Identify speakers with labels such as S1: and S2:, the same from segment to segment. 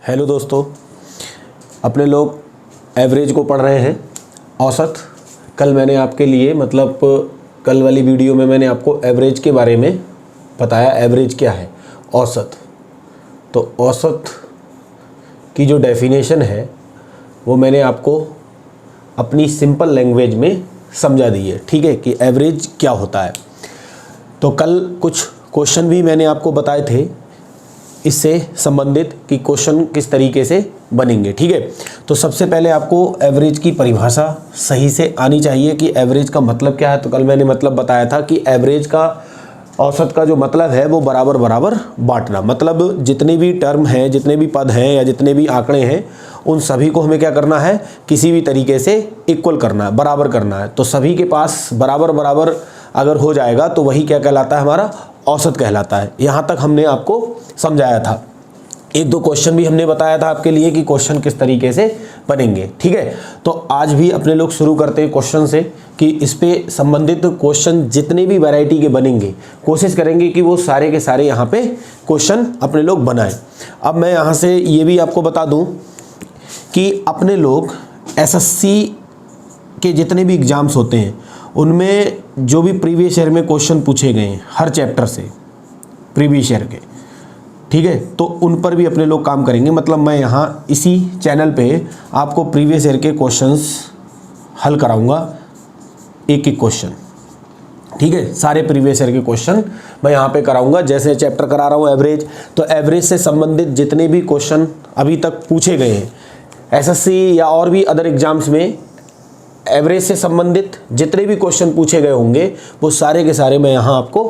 S1: Hello दोस्तों, अपने लोग एवरेज को पढ़ रहे हैं, औसत। कल मैंने आपके लिए कल वाली वीडियो में मैंने आपको एवरेज के बारे में बताया। एवरेज क्या है? औसत। तो औसत की जो डेफिनेशन है वो मैंने आपको अपनी सिंपल लैंग्वेज में समझा दी है, ठीक है, कि एवरेज क्या होता है। तो कल कुछ क्वेश्चन भी मैंने आपको बताए थे इससे संबंधित कि क्वेश्चन किस तरीके से बनेंगे, ठीक है। तो सबसे पहले आपको एवरेज की परिभाषा सही से आनी चाहिए कि एवरेज का मतलब क्या है। तो कल मैंने बताया था कि एवरेज का, औसत का जो मतलब है वो बराबर बराबर बांटना। मतलब जितने भी टर्म हैं, जितने भी पद हैं या जितने भी आंकड़े हैं, उन सभी को हमें क्या करना है, किसी भी तरीके से इक्वल करना है, बराबर करना है। तो सभी के पास बराबर बराबर अगर हो जाएगा तो वही क्या कहलाता है, हमारा औसत कहलाता है। यहाँ तक हमने आपको समझाया था। एक दो क्वेश्चन भी हमने बताया था आपके लिए कि क्वेश्चन किस तरीके से बनेंगे, ठीक है। तो आज भी अपने लोग शुरू करते हैं क्वेश्चन से कि इस पे संबंधित क्वेश्चन जितने भी वैरायटी के बनेंगे, कोशिश करेंगे कि वो सारे के सारे यहाँ पे क्वेश्चन अपने लोग बनाएं। अब मैं यहाँ से ये भी आपको बता दूँ कि अपने लोग एसएससी के जितने भी एग्ज़ाम्स होते हैं उनमें जो भी प्रीवियस ईयर में क्वेश्चन पूछे गए हैं हर चैप्टर से, प्रीवियस ईयर के, ठीक है, तो उन पर भी अपने लोग काम करेंगे। मतलब मैं यहाँ इसी चैनल पे आपको प्रीवियस ईयर के क्वेश्चंस हल कराऊंगा, एक एक क्वेश्चन, ठीक है। सारे प्रीवियस ईयर के क्वेश्चन मैं यहाँ पे कराऊंगा। जैसे चैप्टर करा रहा हूँ एवरेज, तो एवरेज से संबंधित जितने भी क्वेश्चन अभी तक पूछे गए हैं एसएससी या और भी अदर एग्जाम्स में, एवरेज से संबंधित जितने भी क्वेश्चन पूछे गए होंगे वो सारे के सारे मैं यहाँ आपको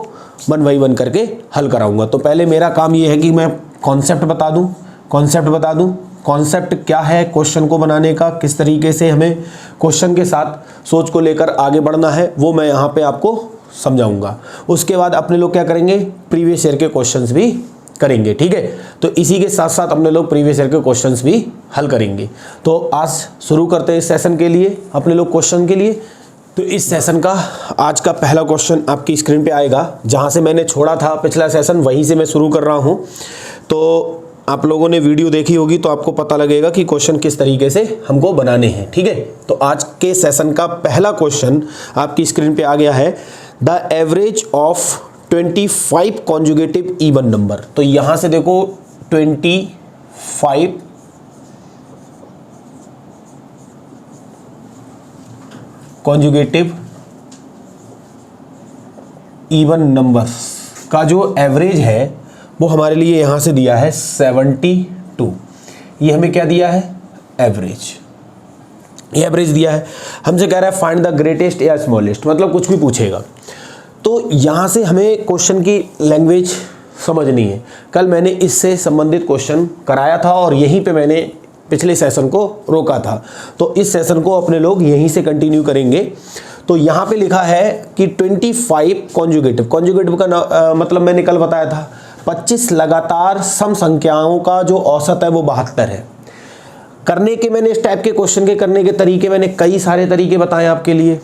S1: वन बाई वन करके हल कराऊंगा। तो पहले मेरा काम ये है कि मैं कॉन्सेप्ट बता दूं, कॉन्सेप्ट क्या है क्वेश्चन को बनाने का, किस तरीके से हमें क्वेश्चन के साथ सोच को लेकर आगे बढ़ना है, वो मैं यहाँ पे आपको समझाऊंगा। उसके बाद अपने लोग क्या करेंगे, प्रीवियस ईयर के क्वेश्चंस भी करेंगे, ठीक है। तो इसी के साथ साथ अपने लोग प्रीवियस ईयर के क्वेश्चंस भी हल करेंगे। तो आज शुरू करते हैं इस सेशन के लिए, अपने लोग क्वेश्चन के लिए। तो इस सेशन का आज का पहला क्वेश्चन आपकी स्क्रीन पे आएगा। जहाँ से मैंने छोड़ा था पिछला सेशन, वहीं से मैं शुरू कर रहा हूँ। तो आप लोगों ने वीडियो देखी होगी तो आपको पता लगेगा कि क्वेश्चन किस तरीके से हमको बनाने हैं, ठीक है। तो आज के सेशन का पहला क्वेश्चन आपकी स्क्रीन पे आ गया है, the average of 25 conjugative even number. तो यहां से देखो 25 कॉन्जुगेटिव इवन नंबर्स का जो एवरेज है वो हमारे लिए यहां से दिया है 72। ये हमें क्या दिया है, एवरेज। ये एवरेज दिया है, हमसे कह रहा है फाइंड द ग्रेटेस्ट या स्मॉलेस्ट, मतलब कुछ भी पूछेगा। तो यहाँ से हमें क्वेश्चन की लैंग्वेज समझनी है। कल मैंने इससे संबंधित क्वेश्चन कराया था और यहीं पे मैंने पिछले सेशन को रोका था। तो इस सेशन को अपने लोग यहीं से कंटिन्यू करेंगे। तो यहाँ पे लिखा है कि 25 कॉन्जुगेटिव का मतलब मैंने कल बताया था 25 लगातार सम संख्याओं का जो औसत है वो 72 है। करने के मैंने इस टाइप के क्वेश्चन के करने के तरीके, मैंने कई सारे तरीके बताए आपके लिए,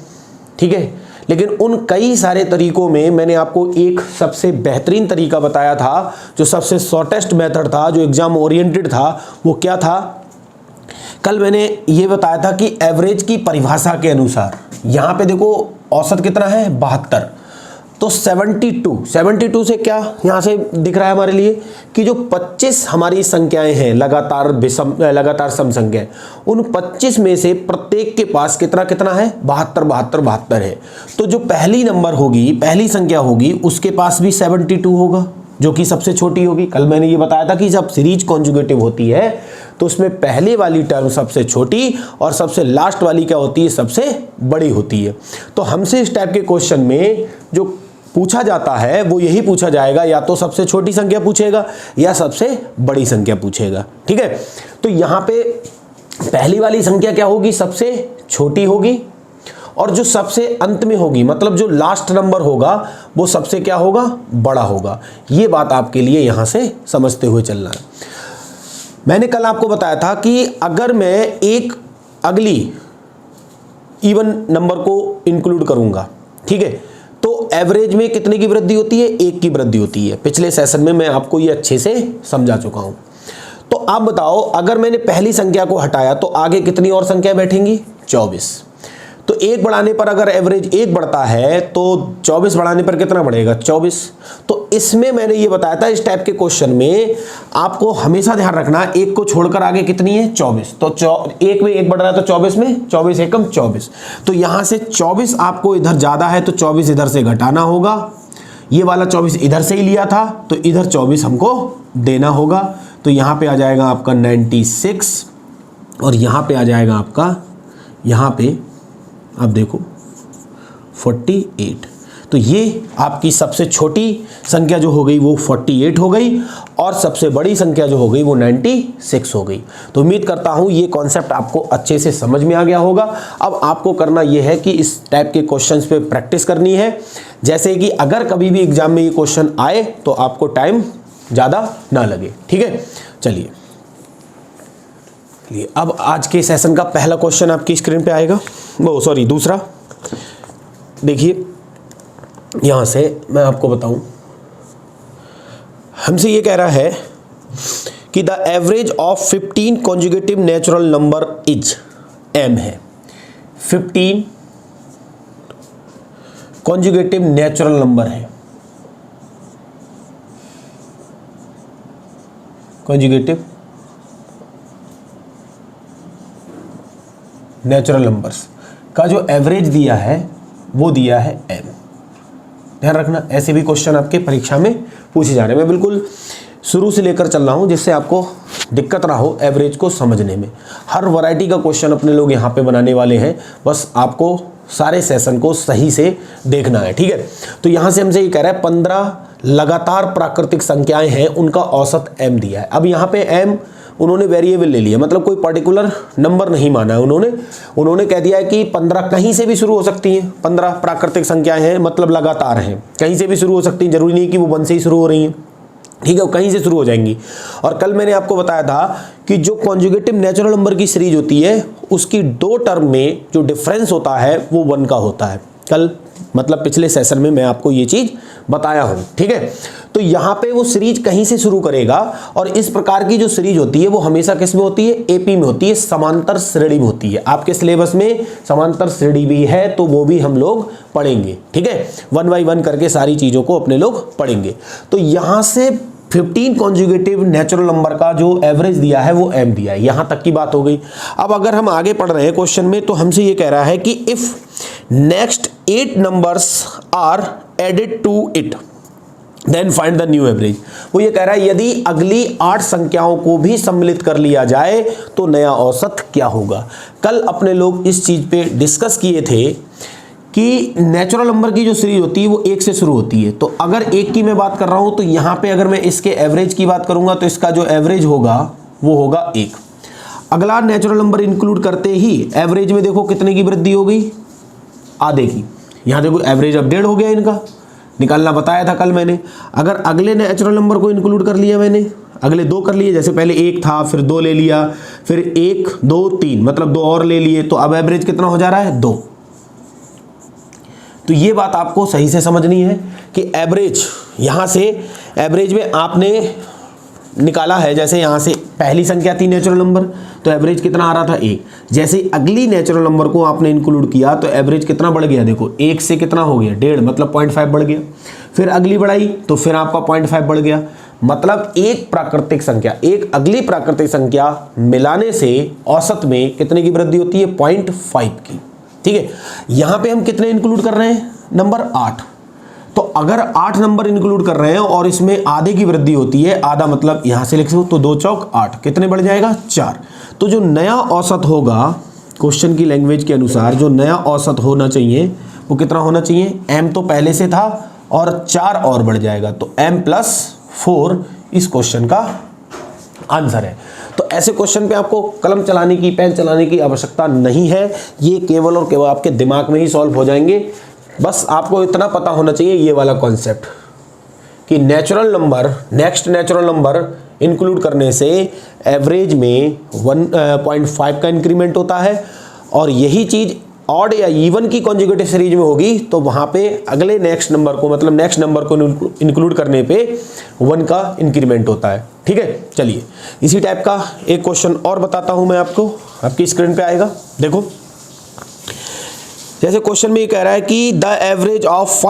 S1: ठीक है। लेकिन उन कई सारे तरीकों में मैंने आपको एक सबसे बेहतरीन तरीका बताया था, जो सबसे शॉर्टेस्ट मेथड था, जो एग्जाम ओरिएंटेड था। वो क्या था? कल मैंने ये बताया था कि एवरेज की परिभाषा के अनुसार यहाँ पे देखो औसत कितना है, 72। तो 72 से क्या यहाँ से दिख रहा है हमारे लिए कि जो 25 हमारी संख्याएं हैं, लगातार सम संख्याएं, उन 25 में से प्रत्येक के पास कितना कितना है, 72 है। तो जो पहली नंबर होगी, पहली संख्या होगी, उसके पास भी 72 होगा, जो कि सबसे छोटी होगी। कल मैंने ये बताया था कि जब सीरीज कॉन्जुगेटिव होती है तो उसमें पहले वाली टर्म सबसे छोटी और सबसे लास्ट वाली क्या होती है, सबसे बड़ी होती है। तो हमसे इस टाइप के क्वेश्चन में जो पूछा जाता है वो यही पूछा जाएगा, या तो सबसे छोटी संख्या पूछेगा या सबसे बड़ी संख्या पूछेगा, ठीक है। तो यहाँ पे पहली वाली संख्या क्या होगी, सबसे छोटी होगी, और जो सबसे अंत में होगी, मतलब जो लास्ट नंबर होगा, वो सबसे क्या होगा, बड़ा होगा। ये बात आपके लिए यहाँ से समझते हुए चलना है। मैंने कल आपको बताया था कि अगर मैं एक अगली इवन नंबर को इंक्लूड करूंगा, ठीक है, तो एवरेज में कितने की वृद्धि होती है, 1 की वृद्धि होती है। पिछले सेशन में मैं आपको ये अच्छे से समझा चुका हूं। तो आप बताओ, अगर मैंने पहली संख्या को हटाया तो आगे कितनी और संख्या बैठेंगी? 24। तो 1 बढ़ाने पर अगर एवरेज 1 बढ़ता है तो 24 बढ़ाने पर कितना बढ़ेगा? 24। तो इसमें मैंने ये बताया था, इस टाइप के क्वेश्चन में आपको हमेशा ध्यान रखना, 1 को छोड़कर आगे कितनी है? 24। तो 1 में 1 बढ़ रहा है तो 24 में 24 एकम 24। तो यहां से 24 आपको इधर ज्यादा है तो 24 इधर से घटाना होगा। ये वाला 24 इधर से ही लिया था तो इधर 24 हमको देना होगा। तो यहां पे आ जाएगा आपका 96 और यहां पे आ जाएगा आपका, यहां पे आप देखो 48। तो ये आपकी सबसे छोटी संख्या जो हो गई वो 48 हो गई और सबसे बड़ी संख्या जो हो गई वो 96 हो गई। तो उम्मीद करता हूँ ये कॉन्सेप्ट आपको अच्छे से समझ में आ गया होगा। अब आपको करना ये है कि इस टाइप के क्वेश्चंस पे प्रैक्टिस करनी है, जैसे कि अगर कभी भी एग्जाम में ये क्वेश्चन आए तो आपको टाइम ज़्यादा ना लगे। ठीक है, चलिए अब आज के सेशन का पहला क्वेश्चन आपकी स्क्रीन पे आएगा, वो सॉरी दूसरा। देखिए यहाँ से मैं आपको बताऊं, हमसे ये कह रहा है कि the average of 15 conjugative natural number is m है। 15 कॉन्जुगेटिव नेचुरल नंबर है, कॉन्जुगेटिव नेचुरल नंबर्स का जो एवरेज दिया है वो दिया है m। ध्यान रखना, ऐसे भी क्वेश्चन आपके परीक्षा में पूछे जा रहे हैं। मैं बिल्कुल शुरू से लेकर चल रहा हूं जिससे आपको दिक्कत ना हो एवरेज को समझने में। हर वैरायटी का क्वेश्चन अपने लोग यहाँ पे बनाने वाले हैं, बस आपको सारे सेशन को सही से देखना है। ठीक है, तो यहाँ से हमसे ये कह रहा है 15 लगातार प्राकृतिक संख्याएं हैं, उनका औसत m दिया है। अब यहाँ पे m उन्होंने वेरिएबल ले लिया, मतलब कोई पर्टिकुलर नंबर नहीं माना है उन्होंने कह दिया है कि 15 कहीं से भी शुरू हो सकती हैं। 15 प्राकृतिक संख्याएं हैं, मतलब लगातार हैं, कहीं से भी शुरू हो सकती हैं, जरूरी नहीं कि वो 1 से ही शुरू हो रही हैं। ठीक है, वो कहीं से शुरू हो जाएंगी। और कल मैंने आपको बताया था कि जो कॉन्जुगेटिव नेचुरल नंबर की सीरीज होती है उसकी 2 टर्म में जो डिफरेंस होता है वो 1 का होता है। कल मतलब पिछले सेशन में मैं आपको ये चीज बताया हूं। ठीक है, तो यहां पे वो सीरीज कहीं से शुरू करेगा और इस प्रकार की जो सीरीज होती है वो हमेशा किस में होती है? एपी में होती है, समांतर श्रेणी में होती है। आपके सिलेबस में समांतर श्रेणी भी है तो वो भी हम लोग पढ़ेंगे। ठीक है, 1 बाय 1 करके सारी चीजों को अपने लोग पढ़ेंगे। तो यहां से 15 कॉन्जुगेटिव नेचुरल नंबर का जो एवरेज दिया है वो m दिया है। यहां तक की बात हो गई। अब अगर हम आगे पढ़ रहे हैं क्वेश्चन में, तो हमसे ये कह रहा है कि if next 8 numbers are added to it then find the new average. वो ये कह रहा है यदि अगली 8 संख्याओं को भी सम्मिलित कर लिया जाए तो नया औसत क्या होगा। कल अपने लोग इस चीज पे डिस्कस किए थे कि नेचुरल नंबर की जो सीरीज होती है वो 1 से शुरू होती है। तो अगर 1 की मैं बात कर रहा हूं तो यहां पे अगर मैं इसके एवरेज की बात करूंगा तो इसका जो एवरेज होगा वो होगा 1। अगला नेचुरल नंबर इंक्लूड करते ही एवरेज में देखो कितने की वृद्धि हो गई? आधे की। यहां देखो एवरेज अपडेट हो गया, इनका निकालना बताया था कल मैंने। अगर अगले नेचुरल नंबर को इंक्लूड कर लिया मैंने, अगले 2 कर लिए, जैसे पहले 1 था फिर 2 ले लिया, फिर 1 2 3 मतलब 2 और ले लिए, तो अब एवरेज कितना हो जा रहा है? 2। तो ये बात आपको सही से समझनी है कि एवरेज यहां से एवरेज में आपने निकाला है। जैसे यहां से पहली संख्या थी नेचुरल नंबर तो एवरेज कितना आ रहा था? 1। जैसे अगली नेचुरल नंबर को आपने इंक्लूड किया तो एवरेज कितना बढ़ गया? देखो 1 से कितना हो गया? 1.5 मतलब 0.5 बढ़ गया। फिर अगली बढ़ाई तो फिर आपका 0.5 बढ़ गया। मतलब एक प्राकृतिक संख्या एक अगली प्राकृतिक संख्या मिलाने से औसत में कितने की वृद्धि होती है? 0.5 की। ठीक है, यहां पे हम कितने इंक्लूड कर रहे हैं? नंबर 8। तो अगर 8 नंबर इंक्लूड कर रहे हैं और इसमें आधे की वृद्धि होती है, आधा मतलब यहां से लिख सकते हो तो 2 चौक 8, कितने बढ़ जाएगा? 4। तो जो नया औसत होगा क्वेश्चन की लैंग्वेज के अनुसार, जो नया औसत होना चाहिए वो कितना होना चाहिए? m तो पहले से था और 4 और बढ़ जाएगा, तो m+4 इस क्वेश्चन का आंसर है। तो ऐसे क्वेश्चन पे आपको कलम चलाने की, पेन चलाने की आवश्यकता नहीं है, ये केवल और केवल आपके दिमाग में ही सॉल्व हो जाएंगे। बस आपको इतना पता होना चाहिए ये वाला कॉन्सेप्ट कि natural number, next natural number include करने से एवरेज में 1.5 का इंक्रीमेंट होता है और यही चीज ऑड या इवन की कॉन्जुगेटिव सीरीज में होगी तो वहां पे अगले नेक्स्ट नंबर को, मतलब नेक्स्ट नंबर को इंक्लूड करने पे 1 का इंक्रीमेंट होता है। ठीक है, चलिए इसी टाइप का एक क्वेश्चन और बताता हूं मैं आपको, आपकी स्क्रीन पे आएगा। देखो, जैसे क्वेश्चन में ये कह रहा है कि the average of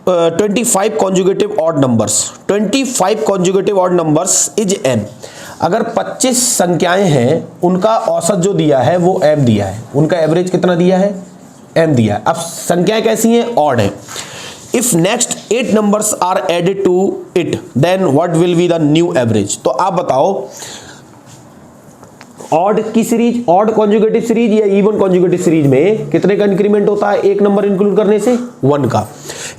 S1: 25 conjugative odd numbers, 25 conjugative odd numbers is m। अगर 25 संख्याएं हैं, उनका औसत जो दिया है वो m दिया है, उनका एवरेज कितना दिया है, m दिया है। अब संख्याएं कैसी हैं, ऑड है। If next 8 numbers are added to it then what will be the new average. तो आप बताओ, ऑड की सीरीज, ऑड कॉन्जुगेटिव सीरीज या इवन कॉन्जुगेटिव सीरीज में कितने का इंक्रीमेंट होता है, एक नंबर इंक्लूड करने से 1 का।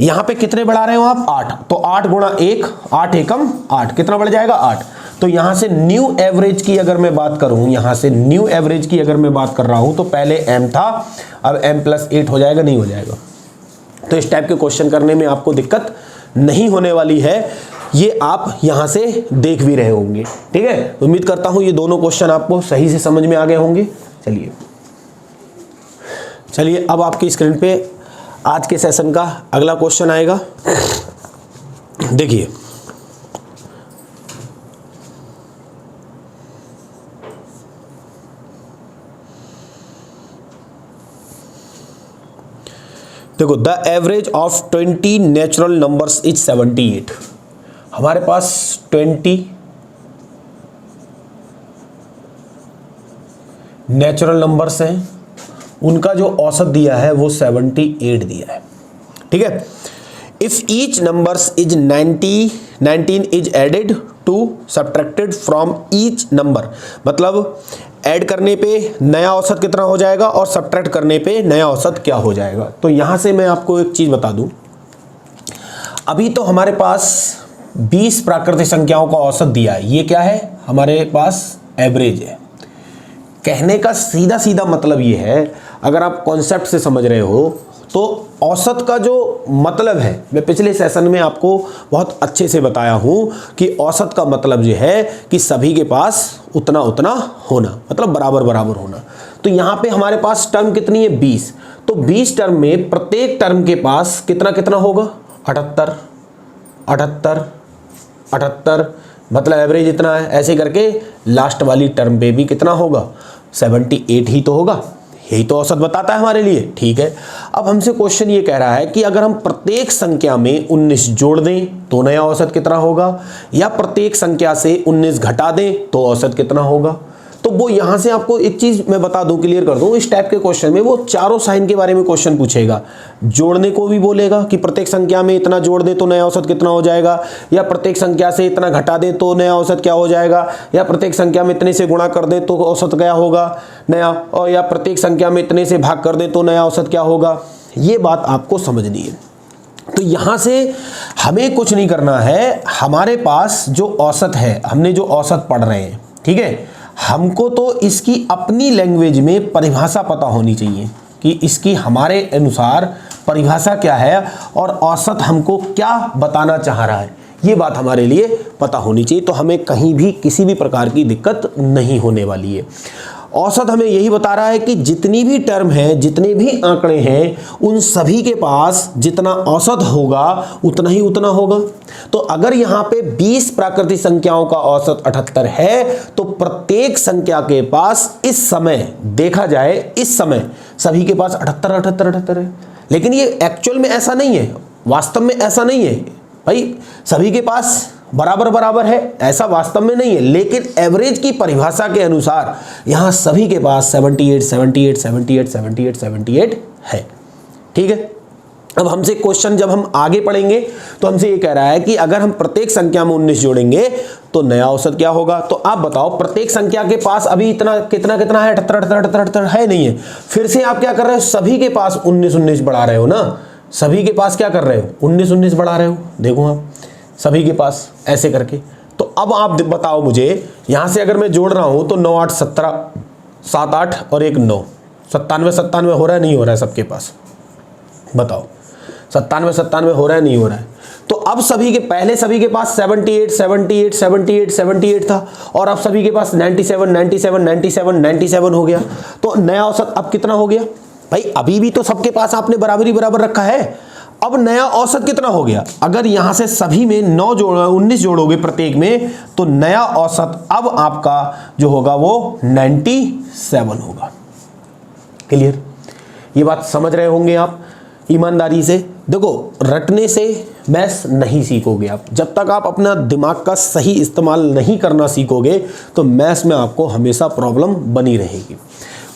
S1: यहां पे कितने बढ़ा रहे हो आप, 8, तो 8 गुणा 1, 8 एकम 8, कितना बढ़ जाएगा 8। तो यहां से न्यू एवरेज की अगर मैं बात करूं, यहां से न्यू एवरेज की अगर मैं बात कर रहा हूं तो पहले m था, अब m+8 हो जाएगा, नहीं हो जाएगा। तो इस टाइप के क्वेश्चन करने में आपको दिक्कत नहीं होने वाली है, ये आप यहां से देख भी रहे होंगे। ठीक है, उम्मीद करता हूं ये दोनों क्वेश्चन आपको सही से समझ में आ गए होंगे। चलिए अब आपकी स्क्रीन पे आज के सेशन का अगला क्वेश्चन आएगा। देखिए, देखो, the average of 20 natural numbers is 78। हमारे पास 20 नेचुरल नंबर्स हैं, उनका जो औसत दिया है वो 78 दिया है। ठीक है, if each numbers is 19 is added to subtracted from each number, मतलब ऐड करने पे नया औसत कितना हो जाएगा और सब्ट्रैक्ट करने पे नया औसत क्या हो जाएगा। तो यहां से मैं आपको एक चीज बता दूं, अभी तो हमारे पास 20 प्राकृतिक संख्याओं का औसत दिया है, ये क्या है, हमारे पास एवरेज है। कहने का सीधा सीधा मतलब ये है, अगर आप कॉन्सेप्ट से समझ रहे हो तो औसत का जो मतलब है, मैं पिछले सेशन में आपको बहुत अच्छे से बताया हूं कि औसत का मतलब जो है कि सभी के पास उतना उतना होना, मतलब बराबर बराबर होना। तो यहां पे हमारे पास टर्म कितनी है, 20। तो 20 टर्म में प्रत्येक टर्म के पास कितना कितना होगा, 78 78 78, मतलब एवरेज इतना है। ऐसे करके लास्ट वाली टर्म पे भी कितना होगा, 78 ही तो होगा, यही तो औसत बताता है हमारे लिए। ठीक है, अब हमसे क्वेश्चन ये कह रहा है कि अगर हम प्रत्येक संख्या में 19 जोड़ दें तो नया औसत कितना होगा, या प्रत्येक संख्या से 19 घटा दें तो औसत कितना होगा। तो वो यहां से आपको एक चीज मैं बता दूं, क्लियर कर दूं, इस टाइप के क्वेश्चन में वो चारों साइन के बारे में क्वेश्चन पूछेगा। जोड़ने को भी बोलेगा कि प्रत्येक संख्या में इतना जोड़ दें तो नया औसत कितना हो जाएगा, या प्रत्येक संख्या से इतना घटा दें तो नया औसत क्या हो जाएगा, या प्रत्येक संख्या में इतने से गुणा कर दें तो औसत क्या होगा नया, और या प्रत्येक संख्या में इतने से भाग कर दें तो नया औसत क्या होगा। ये बात आपको समझनी है। तो यहां से हमें कुछ नहीं करना है, हमारे पास जो औसत है, हमने जो औसत पढ़ रहे हैं, ठीक है, हमको तो इसकी अपनी लैंग्वेज में परिभाषा पता होनी चाहिए कि इसकी हमारे अनुसार परिभाषा क्या है और औसत हमको क्या बताना चाह रहा है, ये बात हमारे लिए पता होनी चाहिए। तो हमें कहीं भी किसी भी प्रकार की दिक्कत नहीं होने वाली है। औसत हमें यही बता रहा है कि जितनी भी टर्म है, जितने भी आंकड़े हैं, उन सभी के पास जितना औसत होगा उतना ही उतना होगा। तो अगर यहाँ पे 20 प्राकृतिक संख्याओं का औसत 78 है तो प्रत्येक संख्या के पास इस समय देखा जाए, इस समय सभी के पास 78 है। लेकिन ये एक्चुअल में ऐसा नहीं है, वास्तव में ऐसा नहीं है भाई, सभी के पास बराबर बराबर है, ऐसा वास्तव में नहीं है। लेकिन एवरेज की परिभाषा के अनुसार यहां सभी के पास 78 है। ठीक है, अब हमसे क्वेश्चन जब हम आगे पढ़ेंगे तो हमसे ये कह रहा है कि अगर हम प्रत्येक संख्या में 19 जोड़ेंगे तो नया औसत क्या होगा। तो आप बताओ, प्रत्येक संख्या के पास अभी इतना कितना कितना है, 78 है, नहीं है। फिर से आप क्या कर रहे हो, सभी के पास 19 बढ़ा रहे हो ना, सभी के पास क्या कर रहे हो, 19 बढ़ा रहे हो। देखो आप सभी के पास ऐसे करके। तो अब आप बताओ मुझे, यहां से अगर मैं जोड़ रहा हूं तो 9 8 17 7 8 और एक 9, 97 हो रहा है, नहीं हो रहा है सबके पास, बताओ 97 हो रहा है, नहीं हो रहा है। तो अब सभी के पहले सभी के पास 78 था और अब सभी के पास 97 हो गया। तो नया औसत अब कितना हो गया भाई अभी भी तो सबके पास आपने बराबरी बराबर रखा है। अब नया औसत कितना हो गया, अगर यहां से सभी में 19 जोड़ोगे प्रत्येक में, तो नया औसत अब आपका जो होगा वो 97 होगा। क्लियर? ये बात समझ रहे होंगे आप ईमानदारी से। देखो, रटने से मैथ्स नहीं सीखोगे आप। जब तक आप अपना दिमाग का सही इस्तेमाल नहीं करना सीखोगे तो मैथ्स में आपको हमेशा प्रॉब्लम बनी रहेगी।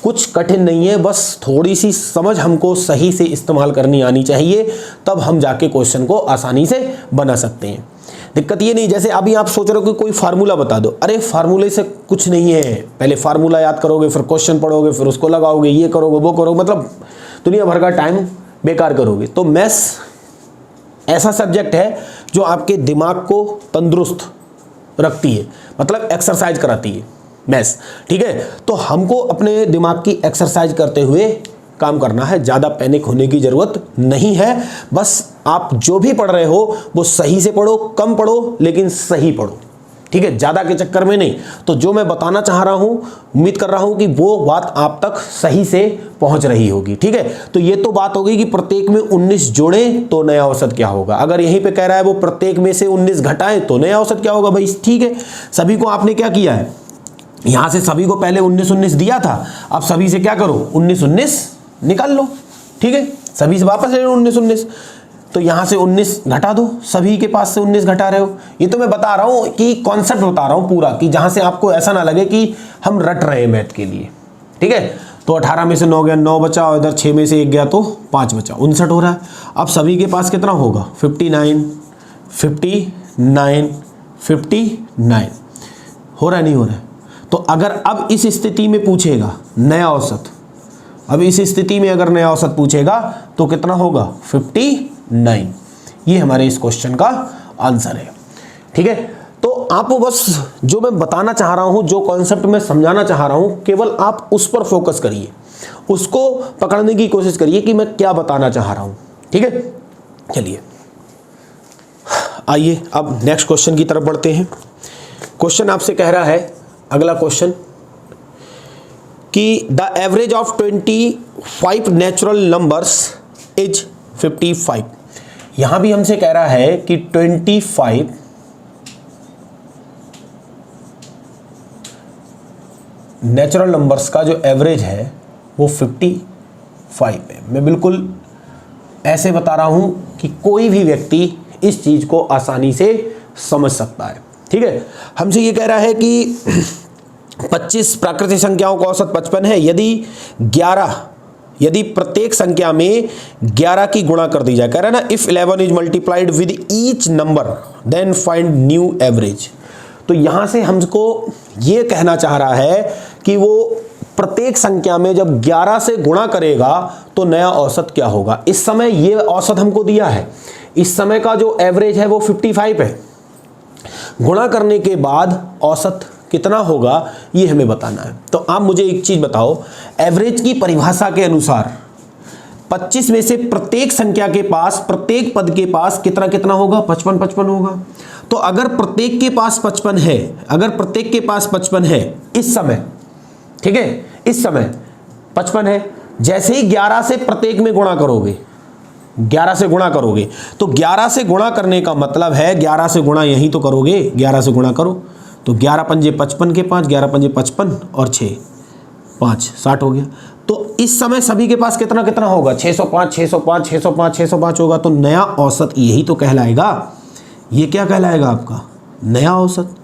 S1: कुछ कठिन नहीं है, बस थोड़ी सी समझ हमको सही से इस्तेमाल करनी आनी चाहिए, तब हम जाके क्वेश्चन को आसानी से बना सकते हैं। दिक्कत ये नहीं, जैसे अभी आप सोच रहे हो कि कोई फार्मूला बता दो, अरे फार्मूले से कुछ नहीं है। पहले फार्मूला याद करोगे, फिर क्वेश्चन पढ़ोगे, फिर उसको लगाओगे, ये करोगे वो करोगे, मतलब दुनिया भर का टाइम बेकार करोगे। तो मैथ्स ऐसा सब्जेक्ट है जो आपके दिमाग को तंदुरुस्त रखती है, मतलब एक्सरसाइज कराती है मैथ्स। ठीक है, तो हमको अपने दिमाग की एक्सरसाइज करते हुए काम करना है, ज़्यादा पैनिक होने की ज़रूरत नहीं है। बस आप जो भी पढ़ रहे हो वो सही से पढ़ो, कम पढ़ो लेकिन सही पढ़ो। ठीक है, ज़्यादा के चक्कर में नहीं। तो जो मैं बताना चाह रहा हूँ, उम्मीद कर रहा हूँ कि वो बात आप तक सही से पहुँच रही होगी। ठीक है, तो ये तो बात होगी कि प्रत्येक में 19 जोड़ें तो नया औसत क्या होगा। अगर यहीं पे कह रहा है वो प्रत्येक में से 19 घटाएं तो नया औसत क्या होगा भाई। ठीक है, सभी को आपने क्या किया है, यहाँ से सभी को पहले 19 दिया था, अब सभी से क्या करो 19 निकाल लो। ठीक है, सभी से वापस ले लो 19, तो यहाँ से 19 घटा दो, सभी के पास से 19 घटा रहे हो। ये तो मैं बता रहा हूँ कि कॉन्सेप्ट बता रहा हूँ पूरा, कि जहाँ से आपको ऐसा ना लगे कि हम रट रहे हैं मैथ के लिए। ठीक है, तो 18 में से 9 गया, 9 बचा, और इधर 6 में से 1 गया तो 5 बचा, 59 हो रहा है। अब सभी के पास कितना होगा 59, 59, 59 हो रहा है, नहीं हो रहा है। तो अगर अब इस स्थिति में पूछेगा नया औसत, अब इस स्थिति में अगर नया औसत पूछेगा तो कितना होगा 59। ये हमारे इस क्वेश्चन का आंसर है। ठीक है, तो आप बस जो मैं बताना चाह रहा हूं, जो कॉन्सेप्ट मैं समझाना चाह रहा हूं, केवल आप उस पर फोकस करिए, उसको पकड़ने की कोशिश करिए कि मैं क्या बताना चाह रहा हूं। ठीक है, चलिए आइए अब नेक्स्ट क्वेश्चन की तरफ बढ़ते हैं। क्वेश्चन आपसे कह रहा है, अगला क्वेश्चन, कि the average of 25 natural numbers is 55। यहां भी हमसे कह रहा है कि 25 नेचुरल नंबर्स का जो एवरेज है वो 55 है। मैं बिल्कुल ऐसे बता रहा हूं कि कोई भी व्यक्ति इस चीज को आसानी से समझ सकता है। ठीक है, हमसे ये कह रहा है कि 25 प्राकृतिक संख्याओं का औसत 55 है। यदि प्रत्येक संख्या में 11 की गुणा कर दी जाए, कह रहा है ना, if 11 is multiplied with each number then find new average. तो यहां से हमको ये कहना चाह रहा है कि वो प्रत्येक संख्या में जब 11 से गुणा करेगा तो नया औसत क्या होगा। इस समय ये औसत हमको दिया है, इस समय का जो एवरेज है वो 55 है, गुणा करने के बाद औसत कितना होगा ये हमें बताना है। तो आप मुझे एक चीज बताओ, एवरेज की परिभाषा के अनुसार 25 में से प्रत्येक संख्या के पास, प्रत्येक पद के पास कितना कितना होगा 55 होगा। तो अगर प्रत्येक के पास 55 है, अगर प्रत्येक के पास 55 है इस समय, ठीक है, इस समय 55 है, जैसे ही 11 से प्रत्येक में गुणा करोगे, 11 से गुणा करोगे, तो 11 से गुणा करने का मतलब है 11 से गुणा यही तो करोगे, 11 से गुणा करो तो 11 पंजे 55 के 5, 11 पंजे 55 और 6 5 60 हो गया। तो इस समय सभी के पास कितना कितना होगा 605 605 605 605 होगा। तो नया औसत यही तो कहलाएगा। ये क्या कहलाएगा आपका नया औसत,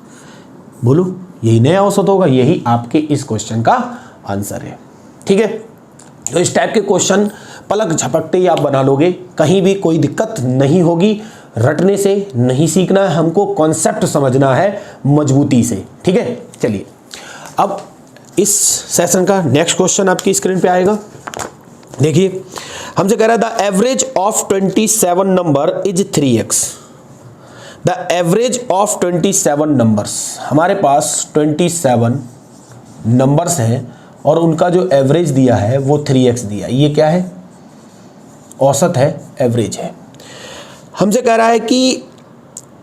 S1: बोलो, यही नया औसत होगा। यही आपके इस क्वेश्चन का आंसर है। ठीक है, तो इस टाइप के क्वेश्चन पलक झपकते ही आप बना लोगे, कहीं भी कोई दिक्कत नहीं होगी। रटने से नहीं सीखना है, हमको कॉन्सेप्ट समझना है मजबूती से। ठीक है, चलिए अब इस सेशन का नेक्स्ट क्वेश्चन आपकी स्क्रीन पे आएगा। देखिए, हमसे कह रहा है the average of 27 number is 3x। The average of 27 numbers, हमारे पास 27 नंबर्स हैं और उनका जो एवरेज दिया है वो 3x दिया। ये क्या है, औसत है, एवरेज है। हमसे कह रहा है कि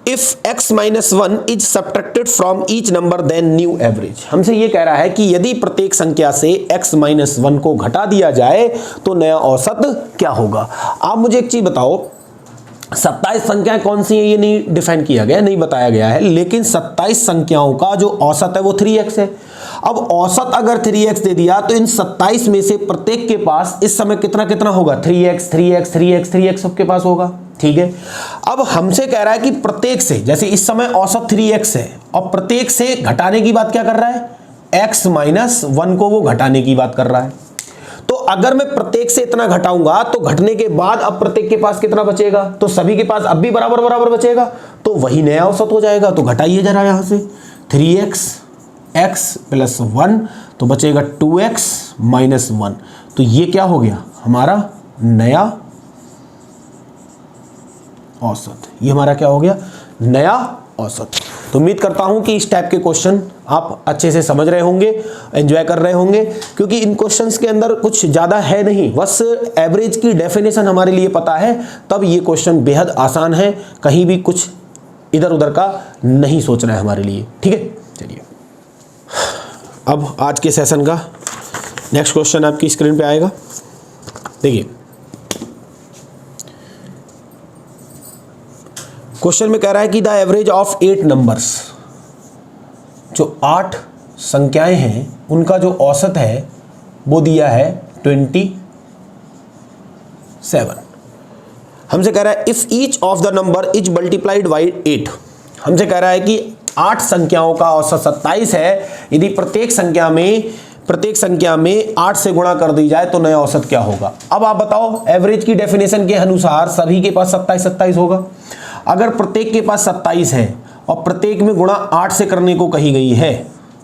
S1: if x minus 1 is subtracted from each number then new average. हमसे ये कह रहा है कि यदि प्रत्येक संख्या से x माइनस 1 को घटा दिया जाए तो नया औसत क्या होगा। आप मुझे एक चीज बताओ, 27 संख्याएं कौन सी हैं ये नहीं डिफाइन किया गया, नहीं बताया गया है, लेकिन 27 संख्याओं का जो औसत है वो 3x है। अब औसत अगर 3x दे दिया तो इन 27 में से प्रत्येक के पास इस समय कितना कितना होगा, 3x 3x 3x 3x सबके पास होगा, ठीक है। अब हमसे कह रहा है कि प्रत्येक से, जैसे इस समय औसत 3x है और प्रत्येक से घटाने की बात क्या कर रहा है, x माइनस 1 को वो घटाने की बात कर रहा है। तो अगर मैं प्रत्येक से इतना घटाऊंगा तो घटने के बाद अब प्रत्येक के पास कितना बचेगा, तो सभी के पास अब भी बराबर बराबर बचेगा, तो वही नया औसत हो जाएगा। तो घटाइए जरा यहां से 3x x प्लस 1 तो बचेगा 2x माइनस 1, तो ये क्या हो गया हमारा नया औसत। ये हमारा क्या हो गया, नया औसत। तो उम्मीद करता हूं कि इस टाइप के क्वेश्चन आप अच्छे से समझ रहे होंगे, एंजॉय कर रहे होंगे, क्योंकि इन क्वेश्चंस के अंदर कुछ ज़्यादा है नहीं, बस एवरेज की डेफिनेशन हमारे लिए पता है, तब ये क्वेश्चन बेहद आसान है, कहीं भी कुछ इधर उधर का नहीं सोचना है हमारे लिए, ठीक है। चलिए अब आज के सेशन का नेक्स्ट क्वेश्चन आपकी स्क्रीन पे आएगा, देखिए क्वेश्चन में कह रहा है कि द एवरेज ऑफ 8 नंबर्स, जो 8 संख्याएं हैं उनका जो औसत है वो दिया है 27। हमसे कह रहा है if each of the number is multiplied by 8, हमसे कह रहा है कि 8 संख्याओं का औसत 27 है, यदि प्रत्येक संख्या में 8 से गुणा कर दी जाए तो नया औसत क्या होगा। अब आप बताओ, एवरेज की डेफिनेशन के अनुसार सभी के पास 27 होगा। अगर प्रत्येक के पास 27 है और प्रत्येक में गुणा 8 से करने को कही गई है